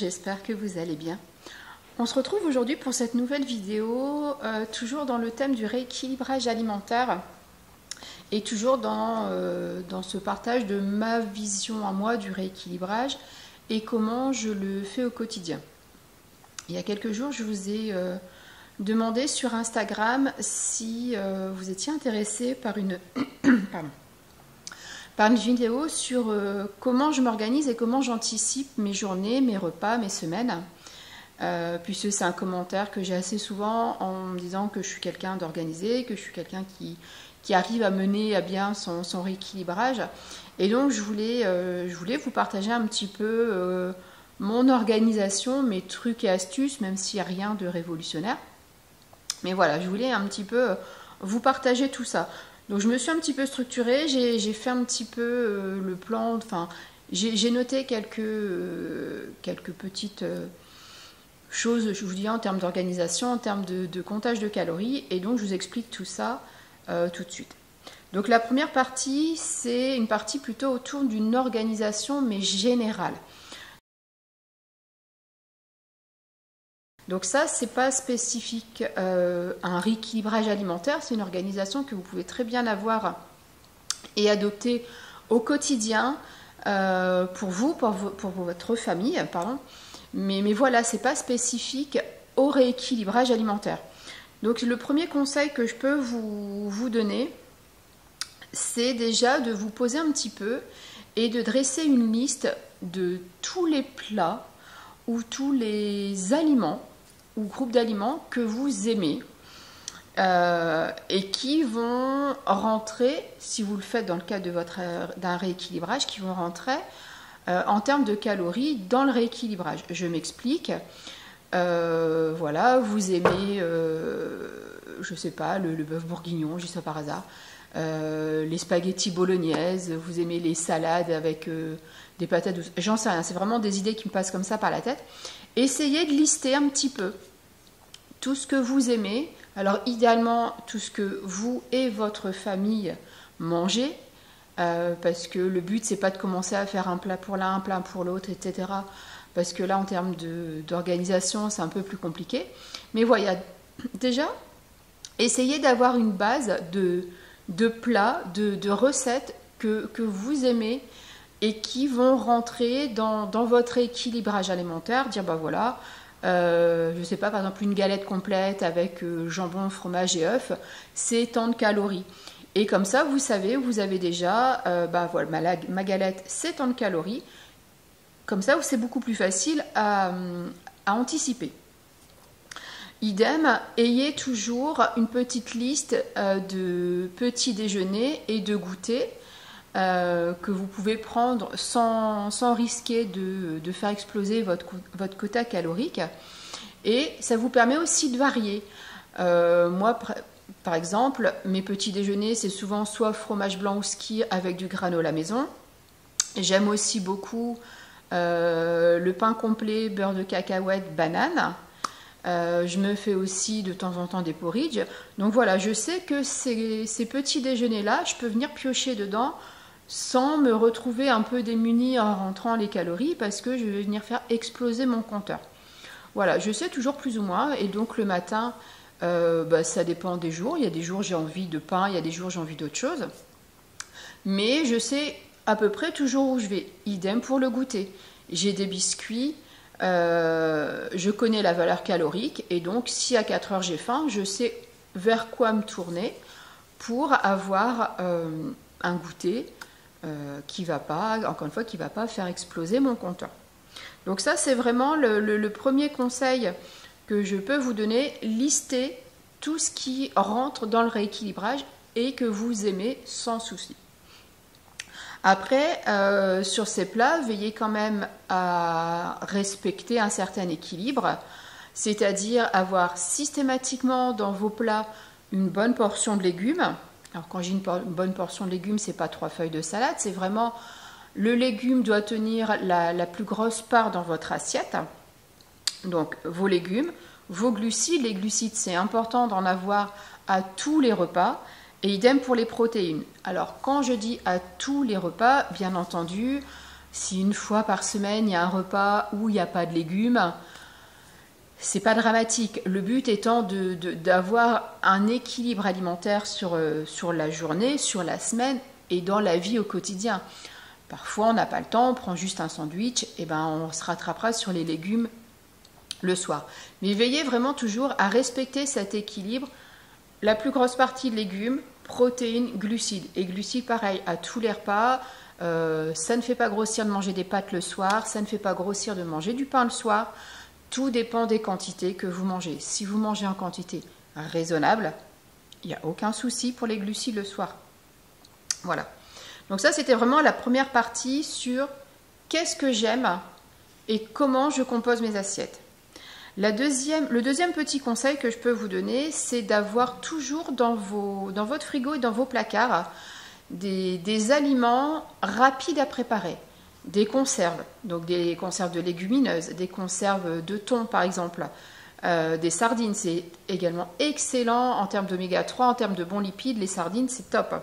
j'espère que vous allez bien. On se retrouve aujourd'hui pour cette nouvelle vidéo, toujours dans le thème du rééquilibrage alimentaire et toujours dans ce partage de ma vision à moi du rééquilibrage et comment je le fais au quotidien. Il y a quelques jours, je vous ai demandé sur Instagram si vous étiez intéressé par une... par une vidéo sur comment je m'organise et comment j'anticipe mes journées, mes repas, mes semaines. Puisque c'est un commentaire que j'ai assez souvent en me disant que je suis quelqu'un d'organisé, que je suis quelqu'un qui arrive à mener à bien son rééquilibrage. Et donc je voulais vous partager un petit peu mon organisation, mes trucs et astuces, même s'il n'y a rien de révolutionnaire. Mais voilà, je voulais un petit peu vous partager tout ça. Donc je me suis un petit peu structurée, j'ai fait un petit peu le plan, enfin j'ai noté quelques petites choses, je vous dis, en termes d'organisation, en termes de comptage de calories, et donc je vous explique tout ça tout de suite. Donc la première partie, c'est une partie plutôt autour d'une organisation mais générale. Donc ça, c'est pas spécifique à un rééquilibrage alimentaire, c'est une organisation que vous pouvez très bien avoir et adopter au quotidien pour vous, pour votre famille, pardon. Mais voilà, c'est pas spécifique au rééquilibrage alimentaire. Donc le premier conseil que je peux vous donner, c'est déjà de vous poser un petit peu et de dresser une liste de tous les plats ou tous les aliments ou groupes d'aliments que vous aimez et qui vont rentrer, si vous le faites dans le cadre d'un rééquilibrage, qui vont rentrer en termes de calories dans le rééquilibrage. Je m'explique. Voilà, vous aimez, je sais pas, le bœuf bourguignon, juste par hasard, les spaghettis bolognaises, vous aimez les salades avec des patates douces, j'en sais rien, c'est vraiment des idées qui me passent comme ça par la tête. Essayez de lister un petit peu tout ce que vous aimez. Alors idéalement, tout ce que vous et votre famille mangez, parce que le but, c'est pas de commencer à faire un plat pour l'un, un plat pour l'autre, etc. Parce que là, en termes d'organisation, c'est un peu plus compliqué. Mais voilà, déjà, essayez d'avoir une base de plats, de recettes que vous aimez et qui vont rentrer dans votre équilibrage alimentaire. Dire, bah voilà, je sais pas, par exemple, une galette complète avec jambon, fromage et œufs, c'est tant de calories. Et comme ça, vous savez, vous avez déjà, bah voilà, ma galette, c'est tant de calories. Comme ça, c'est beaucoup plus facile à anticiper. Idem, ayez toujours une petite liste de petits déjeuners et de goûters que vous pouvez prendre sans risquer de faire exploser votre quota calorique. Et ça vous permet aussi de varier. Moi, par exemple, mes petits déjeuners, c'est souvent soit fromage blanc ou ski avec du granola maison. J'aime aussi beaucoup le pain complet, beurre de cacahuète, banane. Je me fais aussi de temps en temps des porridge. Donc voilà, je sais que ces petits déjeuners-là, je peux venir piocher dedans sans me retrouver un peu démunie en rentrant les calories parce que je vais venir faire exploser mon compteur. Voilà, je sais toujours plus ou moins. Et donc le matin, bah, ça dépend des jours. Il y a des jours j'ai envie de pain, il y a des jours j'ai envie d'autre chose. Mais je sais à peu près toujours où je vais. Idem pour le goûter. J'ai des biscuits. Je connais la valeur calorique et donc si à 4 heures j'ai faim, je sais vers quoi me tourner pour avoir un goûter qui va pas, encore une fois, qui va pas faire exploser mon compteur. Donc ça, c'est vraiment le premier conseil que je peux vous donner. Listez tout ce qui rentre dans le rééquilibrage et que vous aimez sans souci. Après, sur ces plats, veillez quand même à respecter un certain équilibre, c'est-à-dire avoir systématiquement dans vos plats une bonne portion de légumes. Alors quand j'ai une bonne portion de légumes, c'est pas 3 feuilles de salade, c'est vraiment le légume doit tenir la plus grosse part dans votre assiette. Donc vos légumes, vos glucides, les glucides c'est important d'en avoir à tous les repas. Et idem pour les protéines. Alors, quand je dis à tous les repas, bien entendu, Si une fois par semaine, il y a un repas où il n'y a pas de légumes, c'est pas dramatique. Le but étant d'avoir un équilibre alimentaire sur la journée, sur la semaine et dans la vie au quotidien. Parfois, on n'a pas le temps, on prend juste un sandwich, et ben on se rattrapera sur les légumes le soir. Mais veillez vraiment toujours à respecter cet équilibre. La plus grosse partie de légumes, protéines, glucides. Et glucides, pareil, à tous les repas. Ça ne fait pas grossir de manger des pâtes le soir, ça ne fait pas grossir de manger du pain le soir. Tout dépend des quantités que vous mangez. Si vous mangez en quantité raisonnable, il n'y a aucun souci pour les glucides le soir. Voilà. Donc ça, c'était vraiment la première partie sur qu'est-ce que j'aime et comment je compose mes assiettes. Le deuxième petit conseil que je peux vous donner, c'est d'avoir toujours dans votre frigo et dans vos placards des aliments rapides à préparer, des conserves, donc des conserves de légumineuses, des conserves de thon par exemple, des sardines, c'est également excellent en termes d'oméga 3, en termes de bons lipides, les sardines c'est top.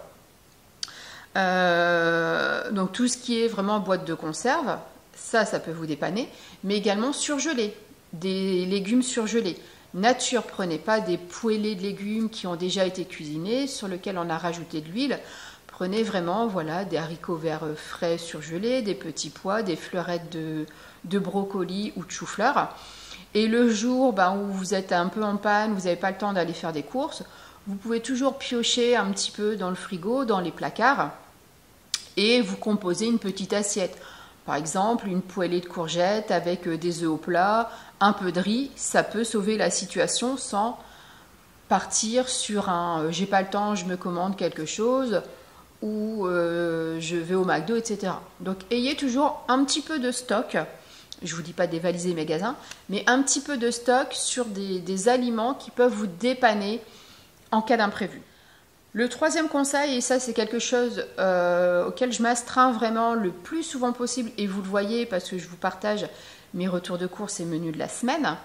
Donc tout ce qui est vraiment boîte de conserve, ça peut vous dépanner, mais également surgelé, des légumes surgelés. Nature, prenez pas des poêlés de légumes qui ont déjà été cuisinés, sur lesquels on a rajouté de l'huile. Prenez vraiment des haricots verts frais surgelés, des petits pois, des fleurettes de brocoli ou de chou-fleur. Et le jour où vous êtes un peu en panne, vous n'avez pas le temps d'aller faire des courses, vous pouvez toujours piocher un petit peu dans le frigo, dans les placards, et vous composez une petite assiette. Par exemple, une poêlée de courgettes avec des œufs au plat, un peu de riz, ça peut sauver la situation sans partir sur un j'ai pas le temps, je me commande quelque chose, ou je vais au McDo, etc. Donc ayez toujours un petit peu de stock, je ne vous dis pas dévaliser les magasins, mais un petit peu de stock sur des aliments qui peuvent vous dépanner en cas d'imprévu. Le troisième conseil, et ça c'est quelque chose auquel je m'astreins vraiment le plus souvent possible, et vous le voyez parce que je vous partage mes retours de course et menus de la semaine,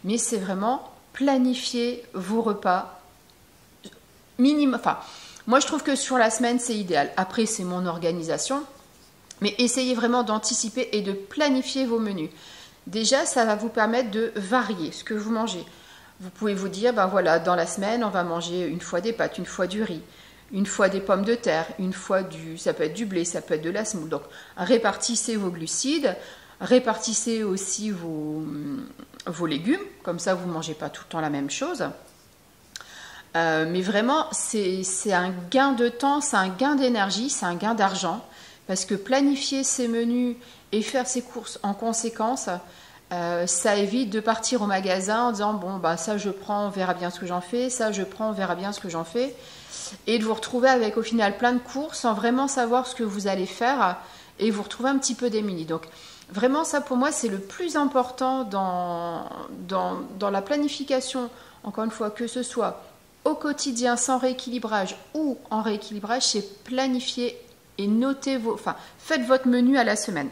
mais c'est vraiment planifier vos repas minimum. Enfin, moi je trouve que sur la semaine c'est idéal. Après c'est mon organisation, mais essayez vraiment d'anticiper et de planifier vos menus. Déjà, ça va vous permettre de varier ce que vous mangez. Vous pouvez vous dire, dans la semaine, on va manger une fois des pâtes, une fois du riz, une fois des pommes de terre, une fois ça peut être du blé, ça peut être de la semoule. Donc, répartissez vos glucides, répartissez aussi vos légumes, comme ça, vous ne mangez pas tout le temps la même chose. Mais vraiment, c'est un gain de temps, c'est un gain d'énergie, c'est un gain d'argent, parce que planifier ses menus et faire ses courses en conséquence, ça évite de partir au magasin en disant ça je prends, on verra bien ce que j'en fais, ça je prends, on verra bien ce que j'en fais, et de vous retrouver avec au final plein de courses sans vraiment savoir ce que vous allez faire et vous retrouver un petit peu démunis. Donc vraiment ça pour moi c'est le plus important dans la planification, encore une fois, que ce soit au quotidien sans rééquilibrage ou en rééquilibrage, c'est planifier et noter faites votre menu à la semaine.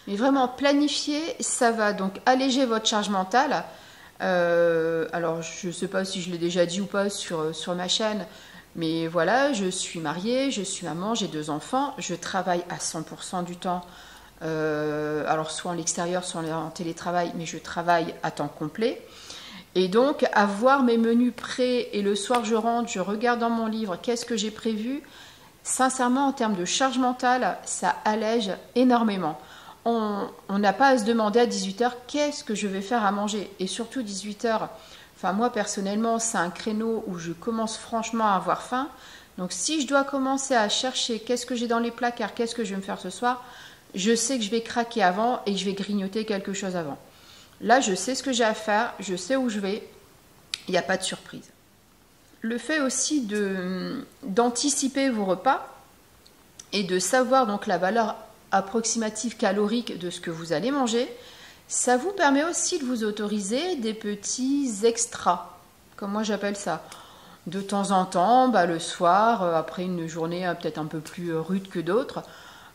Mais vraiment, planifier, ça va donc alléger votre charge mentale. Alors, je ne sais pas si je l'ai déjà dit ou pas sur ma chaîne, mais voilà, je suis mariée, je suis maman, j'ai 2 enfants, je travaille à 100% du temps, alors soit en l'extérieur, soit en télétravail, mais je travaille à temps complet. Et donc, avoir mes menus prêts et le soir je rentre, je regarde dans mon livre, qu'est-ce que j'ai prévu, sincèrement, en termes de charge mentale, ça allège énormément. On n'a pas à se demander à 18h qu'est-ce que je vais faire à manger. Et surtout 18h, moi personnellement, c'est un créneau où je commence franchement à avoir faim. Donc si je dois commencer à chercher qu'est-ce que j'ai dans les placards, qu'est-ce que je vais me faire ce soir, je sais que je vais craquer avant et que je vais grignoter quelque chose avant. Là, je sais ce que j'ai à faire, je sais où je vais, il n'y a pas de surprise. Le fait aussi d'anticiper vos repas et de savoir donc la valeur approximative calorique de ce que vous allez manger, ça vous permet aussi de vous autoriser des petits extras, comme moi j'appelle ça. De temps en temps, le soir, après une journée peut-être un peu plus rude que d'autres,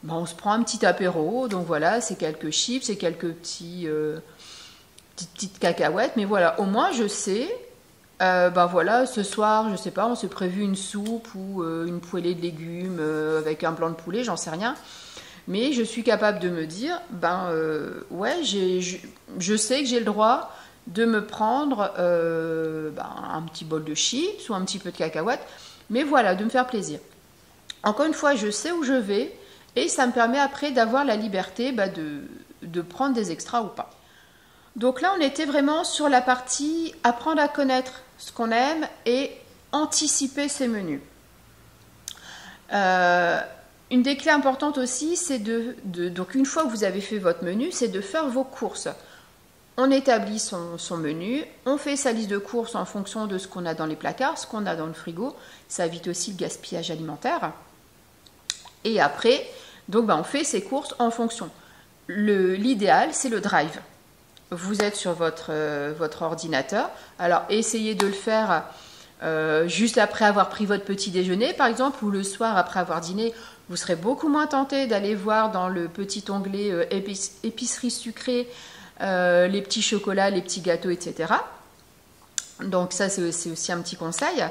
on se prend un petit apéro, donc voilà, c'est quelques chips, c'est quelques petites cacahuètes, mais voilà, au moins je sais, voilà, ce soir, je sais pas, on s'est prévu une soupe ou une poêlée de légumes avec un blanc de poulet, j'en sais rien. Mais je suis capable de me dire, ouais, je sais que j'ai le droit de me prendre un petit bol de chips ou un petit peu de cacahuètes, mais voilà, de me faire plaisir. Encore une fois, je sais où je vais et ça me permet après d'avoir la liberté de prendre des extras ou pas. Donc là, on était vraiment sur la partie apprendre à connaître ce qu'on aime et anticiper ses menus. Une des clés importantes aussi, c'est donc une fois que vous avez fait votre menu, c'est de faire vos courses. On établit son menu, on fait sa liste de courses en fonction de ce qu'on a dans les placards, ce qu'on a dans le frigo. Ça évite aussi le gaspillage alimentaire. Et après, donc on fait ses courses en fonction. L'idéal, c'est le drive. Vous êtes sur votre ordinateur. Alors, essayez de le faire juste après avoir pris votre petit déjeuner, par exemple, ou le soir après avoir dîné. Vous serez beaucoup moins tenté d'aller voir dans le petit onglet épicerie sucrée les petits chocolats, les petits gâteaux, etc. Donc ça, c'est aussi un petit conseil.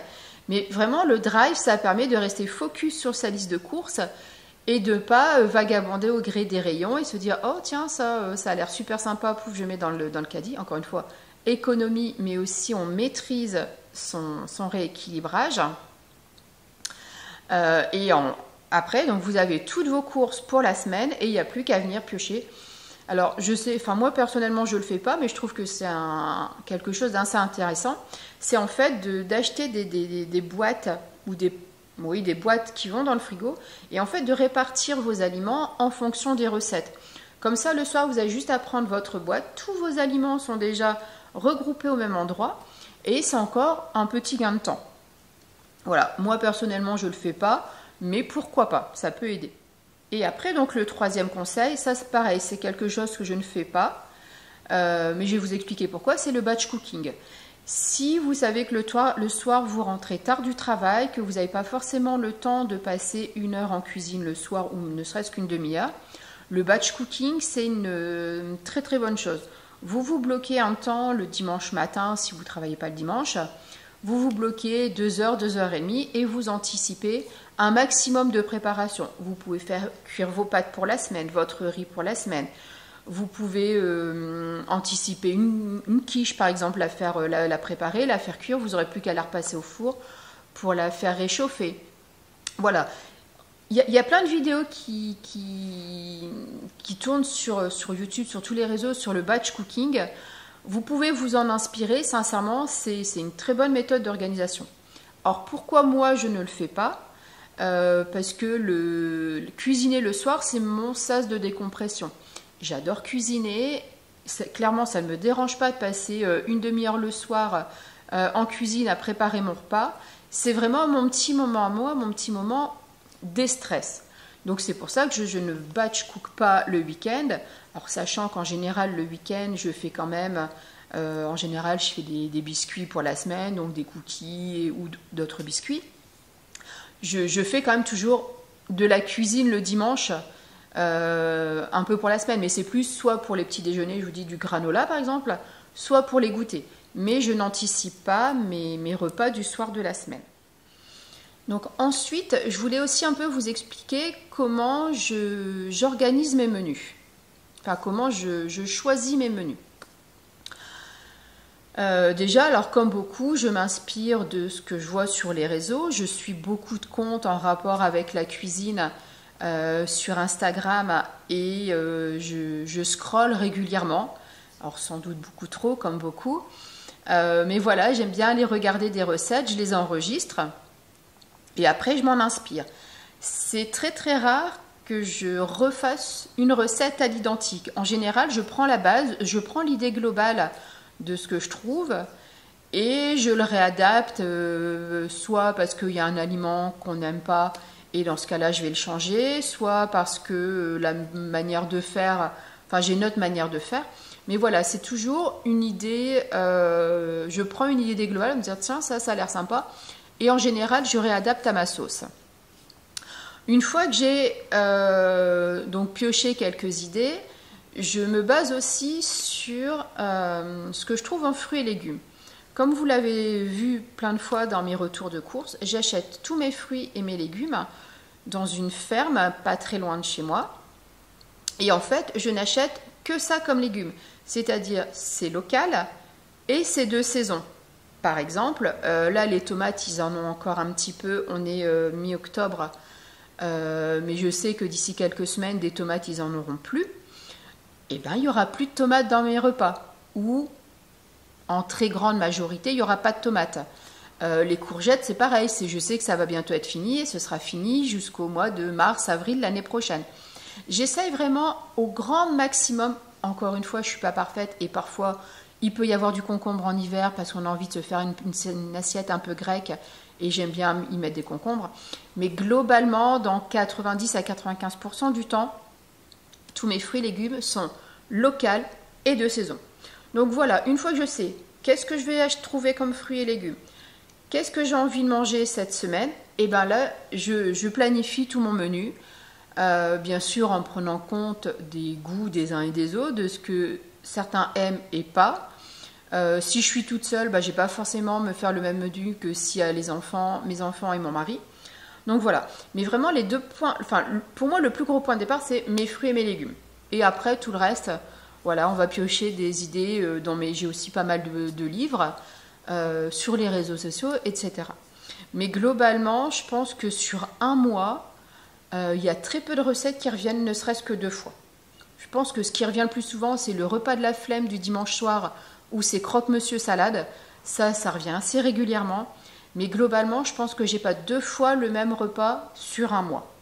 Mais vraiment, le drive, ça permet de rester focus sur sa liste de courses et de ne pas vagabonder au gré des rayons et se dire « Oh tiens, ça a l'air super sympa, pouf, je mets dans le caddie. » Encore une fois, économie, mais aussi on maîtrise son rééquilibrage. Après, donc vous avez toutes vos courses pour la semaine et il n'y a plus qu'à venir piocher. Alors, je sais, moi personnellement, je ne le fais pas, mais je trouve que c'est quelque chose d'assez intéressant. C'est en fait d'acheter des boîtes ou des boîtes qui vont dans le frigo et en fait de répartir vos aliments en fonction des recettes. Comme ça, le soir, vous avez juste à prendre votre boîte. Tous vos aliments sont déjà regroupés au même endroit et c'est encore un petit gain de temps. Voilà, moi personnellement, je ne le fais pas, mais pourquoi pas, ça peut aider. Et après, donc le troisième conseil, ça c'est pareil, c'est quelque chose que je ne fais pas, mais je vais vous expliquer pourquoi, c'est le batch cooking. Si vous savez que le soir vous rentrez tard du travail, que vous n'avez pas forcément le temps de passer 1 heure en cuisine le soir ou ne serait-ce qu'une demi-heure, le batch cooking c'est une très très bonne chose. Vous vous bloquez un temps le dimanche matin si vous ne travaillez pas le dimanche, vous vous bloquez 2 heures, 2 heures et demie et vous anticipez un maximum de préparation. Vous pouvez faire cuire vos pâtes pour la semaine, votre riz pour la semaine. Vous pouvez anticiper une quiche, par exemple, la préparer, la faire cuire. Vous n'aurez plus qu'à la repasser au four pour la faire réchauffer. Voilà. Il y a plein de vidéos qui tournent sur YouTube, sur tous les réseaux, sur le batch cooking. Vous pouvez vous en inspirer. Sincèrement, c'est une très bonne méthode d'organisation. Alors, pourquoi moi, je ne le fais pas ? Parce que cuisiner le soir, c'est mon sas de décompression. J'adore cuisiner. Clairement, ça ne me dérange pas de passer une demi-heure le soir en cuisine à préparer mon repas. C'est vraiment mon petit moment à moi, mon petit moment déstress. Donc c'est pour ça que je ne batch cook pas le week-end. Alors sachant qu'en général, le week-end, je fais quand même... en général, je fais des biscuits pour la semaine, donc des cookies ou d'autres biscuits. Je fais quand même toujours de la cuisine le dimanche, un peu pour la semaine, mais c'est plus soit pour les petits déjeuners, je vous dis du granola par exemple, soit pour les goûters. Mais je n'anticipe pas mes repas du soir de la semaine. Donc ensuite, je voulais aussi un peu vous expliquer comment j'organise mes menus. Enfin, comment je choisis mes menus. Déjà, alors comme beaucoup, je m'inspire de ce que je vois sur les réseaux. Je suis beaucoup de comptes en rapport avec la cuisine sur Instagram et je scrolle régulièrement. Alors sans doute beaucoup trop, comme beaucoup. Mais voilà, j'aime bien aller regarder des recettes, je les enregistre et après je m'en inspire. C'est très très rare que je refasse une recette à l'identique. En général, je prends la base, je prends l'idée globale de ce que je trouve et je le réadapte soit parce qu'il y a un aliment qu'on n'aime pas et dans ce cas-là je vais le changer, soit parce que la manière de faire, enfin j'ai une autre manière de faire, mais voilà, c'est toujours une idée, je prends une idée globale, me dire tiens ça a l'air sympa et en général je réadapte à ma sauce. Une fois que j'ai donc pioché quelques idées, je me base aussi sur ce que je trouve en fruits et légumes. Comme vous l'avez vu plein de fois dans mes retours de course, j'achète tous mes fruits et mes légumes dans une ferme pas très loin de chez moi. Et en fait, je n'achète que ça comme légumes. C'est-à-dire, c'est local et c'est de saison. Par exemple, là, les tomates, ils en ont encore un petit peu. On est mi-octobre. Mais je sais que d'ici quelques semaines, des tomates, ils en auront plus. Et bien, il n'y aura plus de tomates dans mes repas. Ou, en très grande majorité, il n'y aura pas de tomates. Les courgettes, c'est pareil. Je sais que ça va bientôt être fini et ce sera fini jusqu'au mois de mars, avril l'année prochaine. J'essaye vraiment au grand maximum. Encore une fois, je ne suis pas parfaite et parfois, il peut y avoir du concombre en hiver parce qu'on a envie de se faire une assiette un peu grecque et j'aime bien y mettre des concombres. Mais globalement, dans 90 à 95% du temps, tous mes fruits et légumes sont locaux et de saison. Donc voilà, une fois que je sais qu'est-ce que je vais trouver comme fruits et légumes, qu'est-ce que j'ai envie de manger cette semaine, et bien là, je planifie tout mon menu. Bien sûr en prenant compte des goûts des uns et des autres, de ce que certains aiment et pas. Si je suis toute seule, je n'ai pas forcément me faire le même menu que s'il y a mes enfants et mon mari. Donc voilà. Mais vraiment les deux points, enfin pour moi le plus gros point de départ c'est mes fruits et mes légumes. Et après tout le reste, voilà, on va piocher des idées j'ai aussi pas mal de livres sur les réseaux sociaux, etc. Mais globalement, je pense que sur un mois, il y a très peu de recettes qui reviennent ne serait-ce que 2 fois. Je pense que ce qui revient le plus souvent, c'est le repas de la flemme du dimanche soir ou c'est croque-monsieur salade. Ça revient assez régulièrement. Mais globalement, je pense que j'ai pas 2 fois le même repas sur un mois.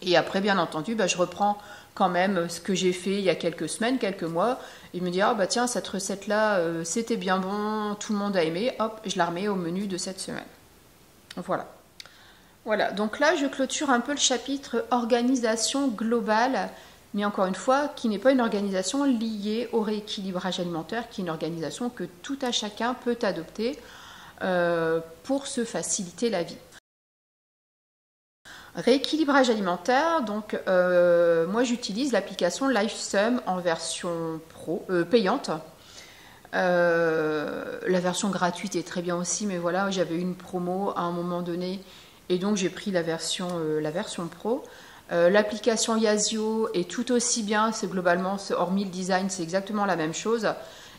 Et après, bien entendu, je reprends quand même ce que j'ai fait il y a quelques semaines, quelques mois. Et me dire, tiens, cette recette-là, c'était bien bon, tout le monde a aimé. Hop, je la remets au menu de cette semaine. Voilà. Voilà, donc là, je clôture un peu le chapitre organisation globale, mais encore une fois, qui n'est pas une organisation liée au rééquilibrage alimentaire, qui est une organisation que tout à chacun peut adopter pour se faciliter la vie. Rééquilibrage alimentaire, donc moi j'utilise l'application LifeSum en version payante. La version gratuite est très bien aussi, mais voilà, j'avais une promo à un moment donné. Et donc j'ai pris la version pro. L'application Yazio est tout aussi bien, c'est globalement, hormis le design, c'est exactement la même chose.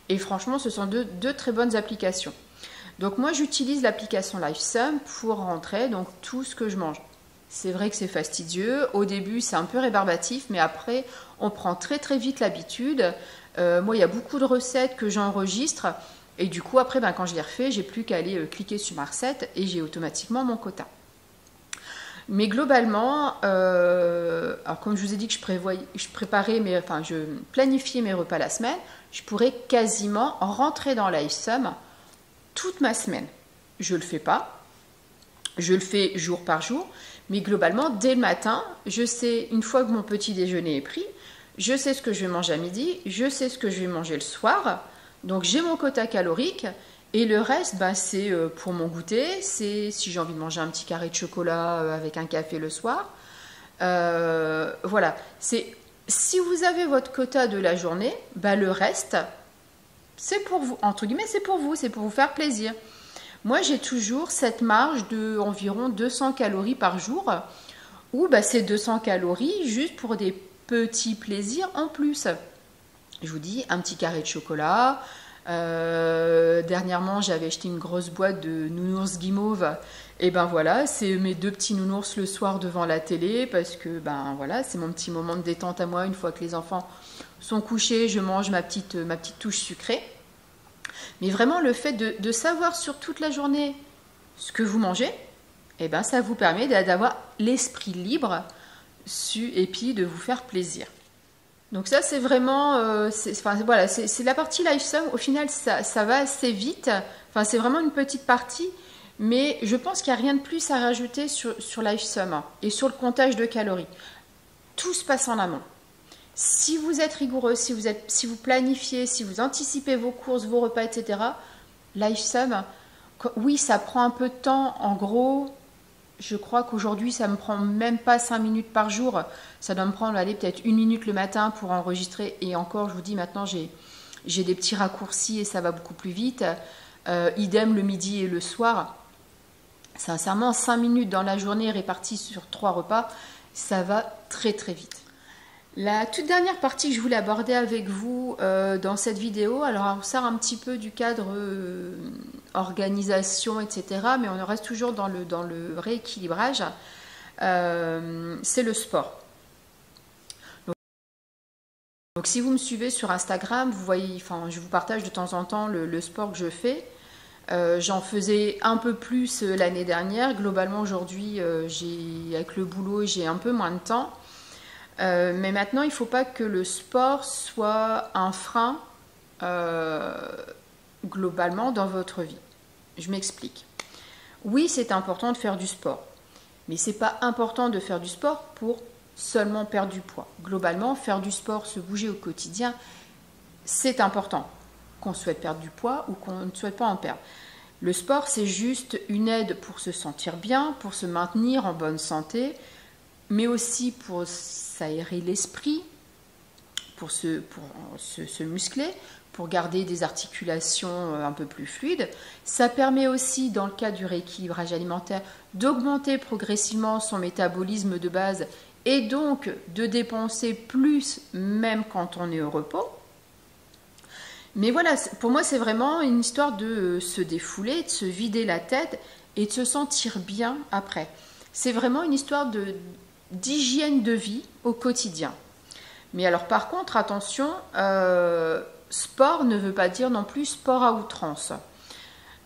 Et franchement, ce sont deux très bonnes applications. Donc moi j'utilise l'application LifeSum pour rentrer donc tout ce que je mange. C'est vrai que c'est fastidieux. Au début, c'est un peu rébarbatif, mais après, on prend très très vite l'habitude. Moi, il y a beaucoup de recettes que j'enregistre. Et du coup, après, quand je les refais, j'ai plus qu'à aller cliquer sur ma recette et j'ai automatiquement mon quota. Mais globalement, alors comme je vous ai dit que je planifiais mes repas la semaine, je pourrais quasiment rentrer dans LifeSum toute ma semaine. Je ne le fais pas, je le fais jour par jour, mais globalement, dès le matin, je sais, une fois que mon petit déjeuner est pris, je sais ce que je vais manger à midi, je sais ce que je vais manger le soir, donc j'ai mon quota calorique. Et le reste, c'est pour mon goûter, c'est si j'ai envie de manger un petit carré de chocolat avec un café le soir. Voilà, si vous avez votre quota de la journée, le reste, c'est pour vous, entre guillemets, c'est pour vous faire plaisir. Moi, j'ai toujours cette marge de environ 200 calories par jour, où c'est 200 calories juste pour des petits plaisirs en plus. Je vous dis, un petit carré de chocolat. Dernièrement, j'avais acheté une grosse boîte de nounours guimauve. Et voilà, c'est mes 2 petits nounours le soir devant la télé parce que voilà, c'est mon petit moment de détente à moi. Une fois que les enfants sont couchés, je mange ma petite touche sucrée. Mais vraiment, le fait de savoir sur toute la journée ce que vous mangez, ça vous permet d'avoir l'esprit libre et puis de vous faire plaisir. Donc ça, c'est vraiment, c'est la partie LifeSum. Au final, ça va assez vite. Enfin, c'est vraiment une petite partie, mais je pense qu'il n'y a rien de plus à rajouter sur LifeSum et sur le comptage de calories. Tout se passe en amont. Si vous êtes rigoureux, si vous planifiez, si vous anticipez vos courses, vos repas, etc., LifeSum, oui, ça prend un peu de temps. En gros, je crois qu'aujourd'hui, ça ne me prend même pas 5 minutes par jour. Ça doit me prendre peut-être 1 minute le matin pour enregistrer. Et encore, je vous dis, maintenant, j'ai des petits raccourcis et ça va beaucoup plus vite. Idem le midi et le soir. Sincèrement, 5 minutes dans la journée réparties sur 3 repas, ça va très très vite. La toute dernière partie que je voulais aborder avec vous dans cette vidéo, alors on sort un petit peu du cadre organisation, etc., mais on reste toujours dans le rééquilibrage, c'est le sport. Donc si vous me suivez sur Instagram, vous voyez, enfin, je vous partage de temps en temps le sport que je fais. J'en faisais un peu plus l'année dernière. Globalement, aujourd'hui, avec le boulot, j'ai un peu moins de temps. Mais maintenant, il ne faut pas que le sport soit un frein globalement dans votre vie. Je m'explique. Oui, c'est important de faire du sport. Mais ce n'est pas important de faire du sport pour seulement perdre du poids. Globalement, faire du sport, se bouger au quotidien, c'est important. Qu'on souhaite perdre du poids ou qu'on ne souhaite pas en perdre. Le sport, c'est juste une aide pour se sentir bien, pour se maintenir en bonne santé, mais aussi pour s'aérer l'esprit, pour se muscler, pour garder des articulations un peu plus fluides. Ça permet aussi, dans le cas du rééquilibrage alimentaire, d'augmenter progressivement son métabolisme de base et donc de dépenser plus même quand on est au repos. Mais voilà, pour moi, c'est vraiment une histoire de se défouler, de se vider la tête et de se sentir bien après. C'est vraiment une histoire d'hygiène de vie au quotidien. Mais alors par contre, attention, sport ne veut pas dire non plus sport à outrance.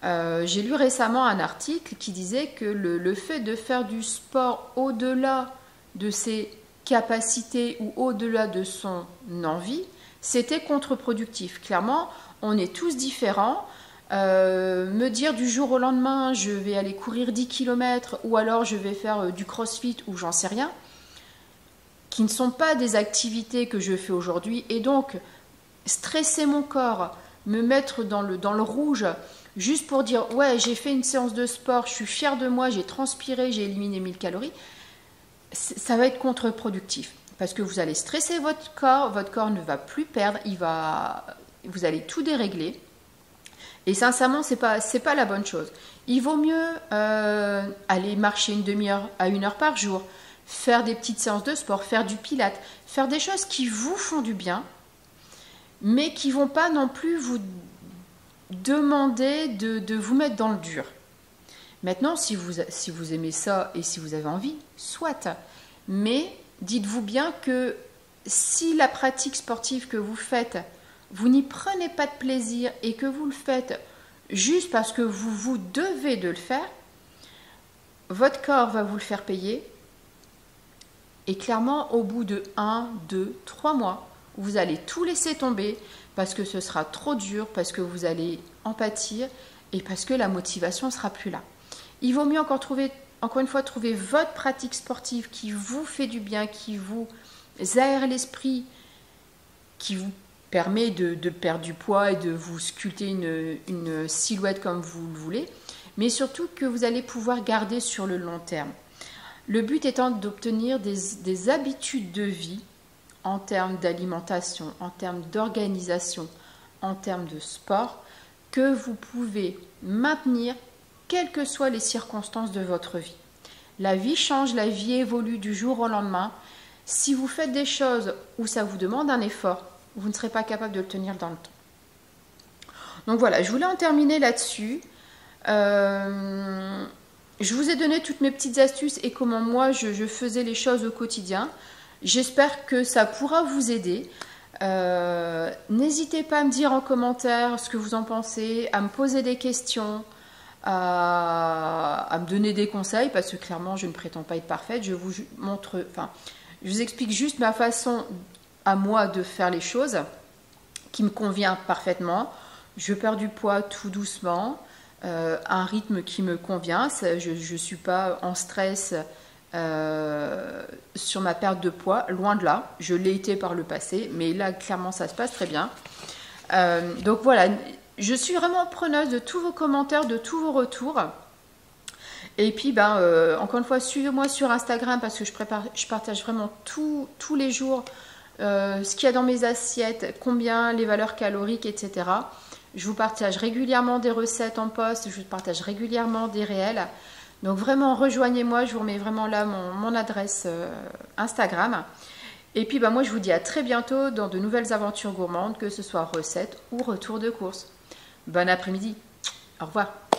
J'ai lu récemment un article qui disait que le fait de faire du sport au-delà de ses capacités ou au-delà de son envie, c'était contre-productif. Clairement, on est tous différents. Me dire du jour au lendemain, je vais aller courir 10 km ou alors je vais faire du crossfit ou j'en sais rien, qui ne sont pas des activités que je fais aujourd'hui. Et donc, stresser mon corps, me mettre dans le rouge, juste pour dire « ouais, j'ai fait une séance de sport, je suis fière de moi, j'ai transpiré, j'ai éliminé 1000 calories », ça va être contre-productif. Parce que vous allez stresser votre corps ne va plus perdre, vous allez tout dérégler. Et sincèrement, c'est pas la bonne chose. Il vaut mieux aller marcher une demi-heure à 1 heure par jour, faire des petites séances de sport, faire du pilates, faire des choses qui vous font du bien, mais qui ne vont pas non plus vous demander de vous mettre dans le dur. Maintenant, si vous aimez ça et si vous avez envie, soit. Mais dites-vous bien que si la pratique sportive que vous faites, vous n'y prenez pas de plaisir et que vous le faites juste parce que vous devez de le faire, votre corps va vous le faire payer. Et clairement, au bout de 1, 2, 3 mois, vous allez tout laisser tomber parce que ce sera trop dur, parce que vous allez en pâtir et parce que la motivation ne sera plus là. Il vaut mieux encore une fois, trouver votre pratique sportive qui vous fait du bien, qui vous aère l'esprit, qui vous permet de perdre du poids et de vous sculpter une silhouette comme vous le voulez, mais surtout que vous allez pouvoir garder sur le long terme. Le but étant d'obtenir des habitudes de vie en termes d'alimentation, en termes d'organisation, en termes de sport, que vous pouvez maintenir quelles que soient les circonstances de votre vie. La vie change, la vie évolue du jour au lendemain. Si vous faites des choses où ça vous demande un effort, vous ne serez pas capable de le tenir dans le temps. Donc voilà, je voulais en terminer là-dessus. Je vous ai donné toutes mes petites astuces et comment moi je faisais les choses au quotidien. J'espère que ça pourra vous aider. N'hésitez pas à me dire en commentaire ce que vous en pensez, à me poser des questions, à me donner des conseils, parce que clairement je ne prétends pas être parfaite. Je vous explique juste ma façon à moi de faire les choses qui me convient parfaitement. Je perds du poids tout doucement, un rythme qui me convient. Je ne suis pas en stress sur ma perte de poids, loin de là. Je l'ai été par le passé, mais là clairement ça se passe très bien. Donc voilà, je suis vraiment preneuse de tous vos commentaires, de tous vos retours. Et puis encore une fois, suivez-moi sur Instagram parce que je partage vraiment tous les jours ce qu'il y a dans mes assiettes, combien, les valeurs caloriques, etc. Je vous partage régulièrement des recettes en post, je vous partage régulièrement des réels. Donc vraiment, rejoignez-moi, je vous remets vraiment là mon adresse Instagram. Et puis moi je vous dis à très bientôt dans de nouvelles aventures gourmandes, que ce soit recettes ou retour de course. Bon après-midi, au revoir.